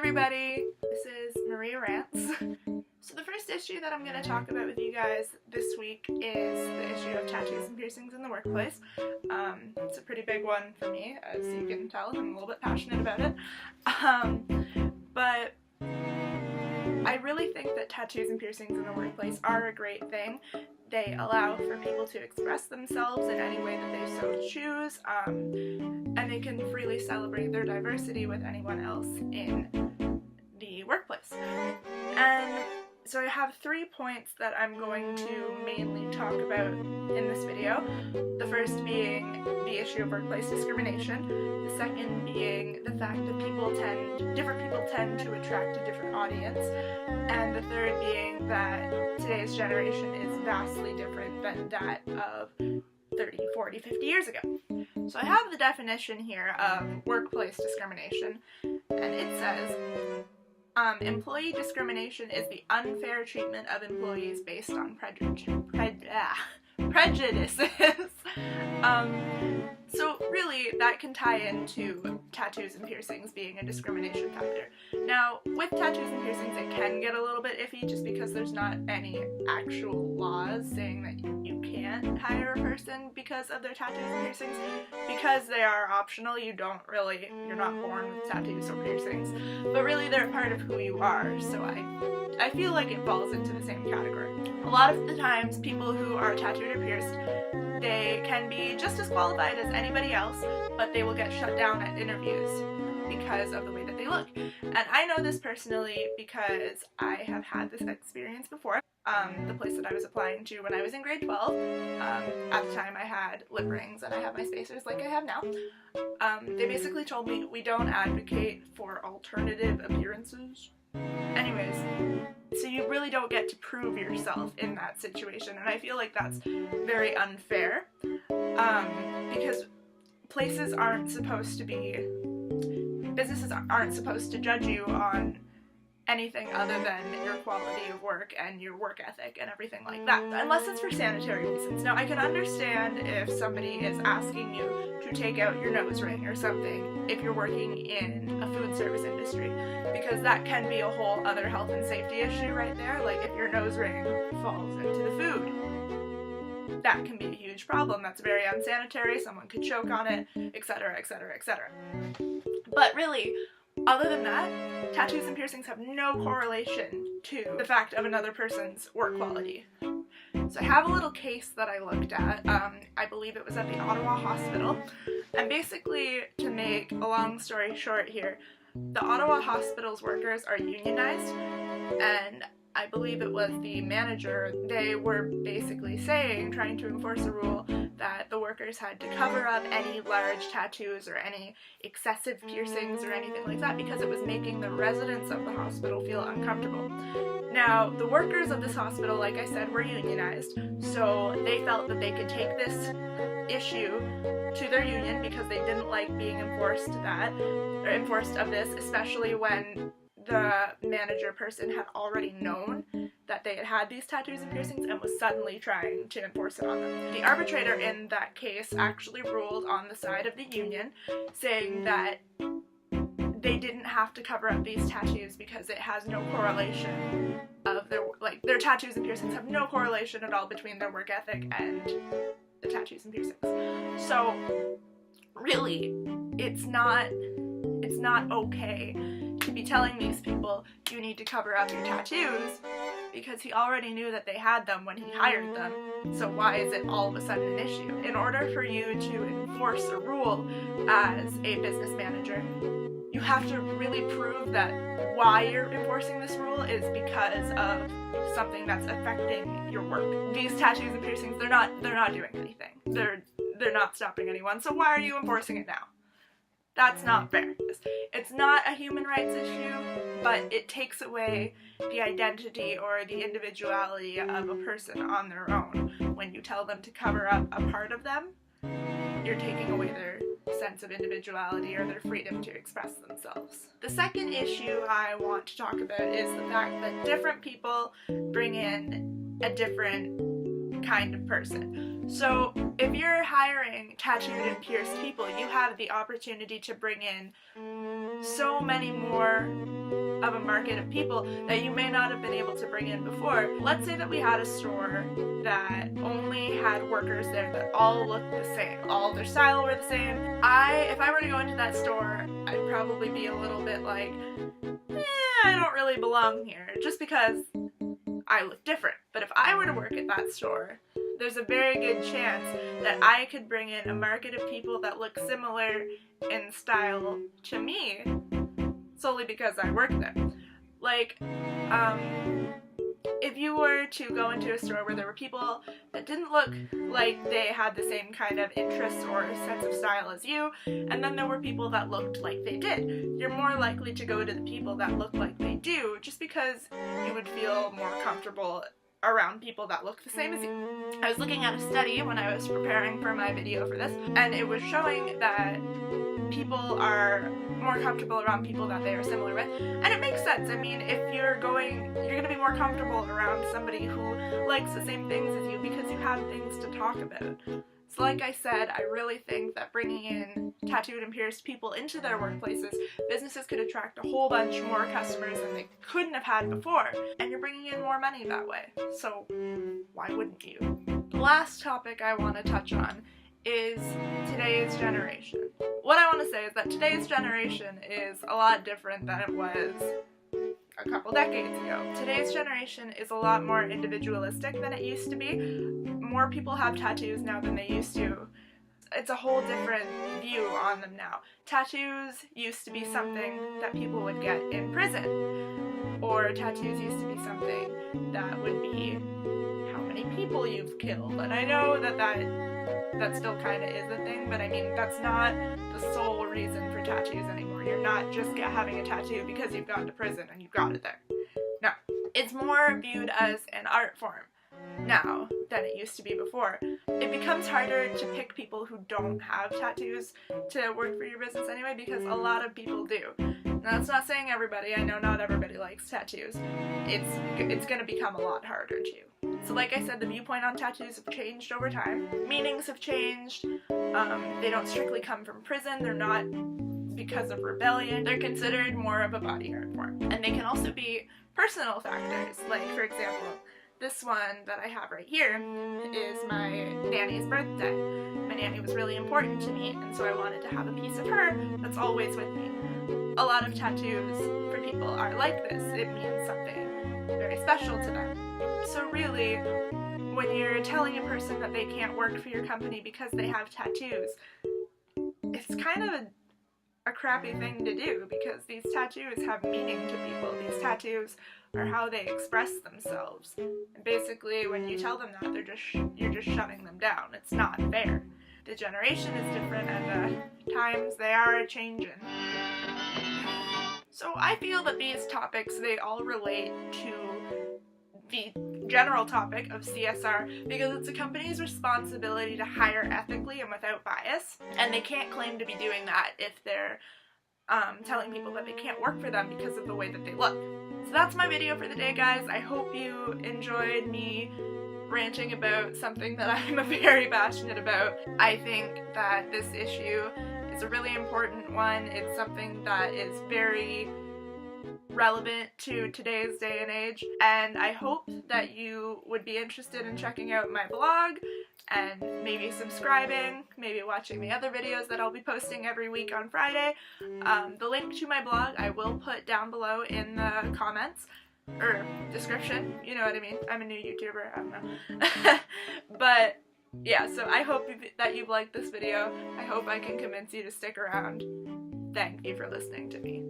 everybody, this is Maria Rants. So the first issue that I'm going to talk about with you guys this week is the issue of tattoos and piercings in the workplace. It's a pretty big one for me, as you can tell. I'm a little bit passionate about it. But I really think that tattoos and piercings in the workplace are a great thing. They allow for people to express themselves in any way that they so choose, and they can freely celebrate their diversity with anyone else in the workplace. And so I have 3 points that I'm going to mainly talk about in this video. The first being the issue of workplace discrimination, the second being the fact that different people tend to attract a different audience, and the third being that today's generation is vastly different than that of 30, 40, 50 years ago. So I have the definition here of workplace discrimination, and it says, employee discrimination is the unfair treatment of employees based on prejudices. So really, that can tie into tattoos and piercings being a discrimination factor. Now, with tattoos and piercings, it can get a little bit iffy just because there's not any actual laws saying that you can't hire a person because of their tattoos and piercings. Because they are optional, you're not born with tattoos or piercings, but really they're part of who you are, so I feel like it falls into the same category. A lot of the times, people who are tattooed or pierced, they can be just as qualified as anybody else, but they will get shut down at interviews because of the way that they look. And I know this personally because I have had this experience before. The place that I was applying to when I was in grade 12, at the time I had lip rings and I have my spacers like I have now. They basically told me, we don't advocate for alternative appearances. Anyways, so you really don't get to prove yourself in that situation, and I feel like that's very unfair, because businesses aren't supposed to judge you on anything other than your quality of work and your work ethic and everything like that, unless it's for sanitary reasons. Now, I can understand if somebody is asking you to take out your nose ring or something if you're working in a food service industry, because that can be a whole other health and safety issue right there. Like, if your nose ring falls into the food, that can be a huge problem. That's very unsanitary, someone could choke on it, etc., etc., etc. But really, other than that, tattoos and piercings have no correlation to the fact of another person's work quality. So I have a little case that I looked at. I believe it was at the Ottawa Hospital. And basically, to make a long story short here, the Ottawa Hospital's workers are unionized, and I believe it was the manager, they were basically trying to enforce a rule that the workers had to cover up any large tattoos or any excessive piercings or anything like that because it was making the residents of the hospital feel uncomfortable. Now, the workers of this hospital, like I said, were unionized, so they felt that they could take this issue to their union because they didn't like being enforced of this, especially when the manager person had already known that they had these tattoos and piercings and was suddenly trying to enforce it on them. The arbitrator in that case actually ruled on the side of the union, saying that they didn't have to cover up these tattoos because it has no correlation of their tattoos and piercings have no correlation at all between their work ethic and the tattoos and piercings. So really, it's not okay to be telling these people you need to cover up your tattoos because he already knew that they had them when he hired them, so why is it all of a sudden an issue? In order for you to enforce a rule as a business manager, you have to really prove that why you're enforcing this rule is because of something that's affecting your work. These tattoos and piercings, they're not doing anything. They're not stopping anyone, so why are you enforcing it now? That's not fair. It's not a human rights issue, but it takes away the identity or the individuality of a person on their own. When you tell them to cover up a part of them, you're taking away their sense of individuality or their freedom to express themselves. The second issue I want to talk about is the fact that different people bring in a different kind of person. So if you're hiring tattooed and pierced people, you have the opportunity to bring in so many more of a market of people that you may not have been able to bring in before. Let's say that we had a store that only had workers there that all looked the same, all their style were the same. If I were to go into that store, I'd probably be a little bit like, I don't really belong here, just because I look different. But if I were to work at that store, there's a very good chance that I could bring in a market of people that look similar in style to me, solely because I work there. Like, if you were to go into a store where there were people that didn't look like they had the same kind of interests or sense of style as you, and then there were people that looked like they did, you're more likely to go to the people that look like they do, just because you would feel more comfortable around people that look the same as you. I was looking at a study when I was preparing for my video for this, and it was showing that people are more comfortable around people that they are similar with, and it makes sense. I mean, if you're going to be more comfortable around somebody who likes the same things as you because you have things to talk about. So like I said, I really think that bringing in tattooed and pierced people into their workplaces, businesses could attract a whole bunch more customers than they couldn't have had before, and you're bringing in more money that way. So why wouldn't you? The last topic I want to touch on is today's generation. What I want to say is that today's generation is a lot different than it was a couple decades ago. Today's generation is a lot more individualistic than it used to be. More people have tattoos now than they used to. It's a whole different view on them now. Tattoos used to be something that people would get in prison, or tattoos used to be something that would be how many people you've killed. And I know that still kind of is a thing, but I mean, that's not the sole reason for tattoos anymore. You're not just having a tattoo because you've gone to prison and you've got it there. No, it's more viewed as an art form now than it used to be before. It becomes harder to pick people who don't have tattoos to work for your business anyway, because a lot of people do. Now, that's not saying everybody. I know not everybody likes tattoos. It's going to become a lot harder too. So like I said, the viewpoint on tattoos have changed over time. Meanings have changed. They don't strictly come from prison. They're not because of rebellion. They're considered more of a body art form. And they can also be personal factors. Like, for example, this one that I have right here is my nanny's birthday. My nanny was really important to me, and so I wanted to have a piece of her that's always with me. A lot of tattoos for people are like this. It means something very special to them. So really, when you're telling a person that they can't work for your company because they have tattoos, it's kind of a crappy thing to do, because these tattoos have meaning to people. These tattoos are how they express themselves. And basically, when you tell them that, you're just shutting them down. It's not fair. The generation is different, and the times, they are a-changin'. So I feel that these topics, they all relate to the general topic of CSR, because it's a company's responsibility to hire ethically and without bias, and they can't claim to be doing that if they're telling people that they can't work for them because of the way that they look. So that's my video for the day, guys. I hope you enjoyed me ranting about something that I'm very passionate about. I think that this issue is a really important one. It's something that is very relevant to today's day and age, and I hope that you would be interested in checking out my blog and maybe subscribing, maybe watching the other videos that I'll be posting every week on Friday. The link to my blog I will put down below in the comments or description, you know what I mean. I'm a new YouTuber, I don't know. But yeah, so I hope that you've liked this video. I hope I can convince you to stick around. Thank you for listening to me.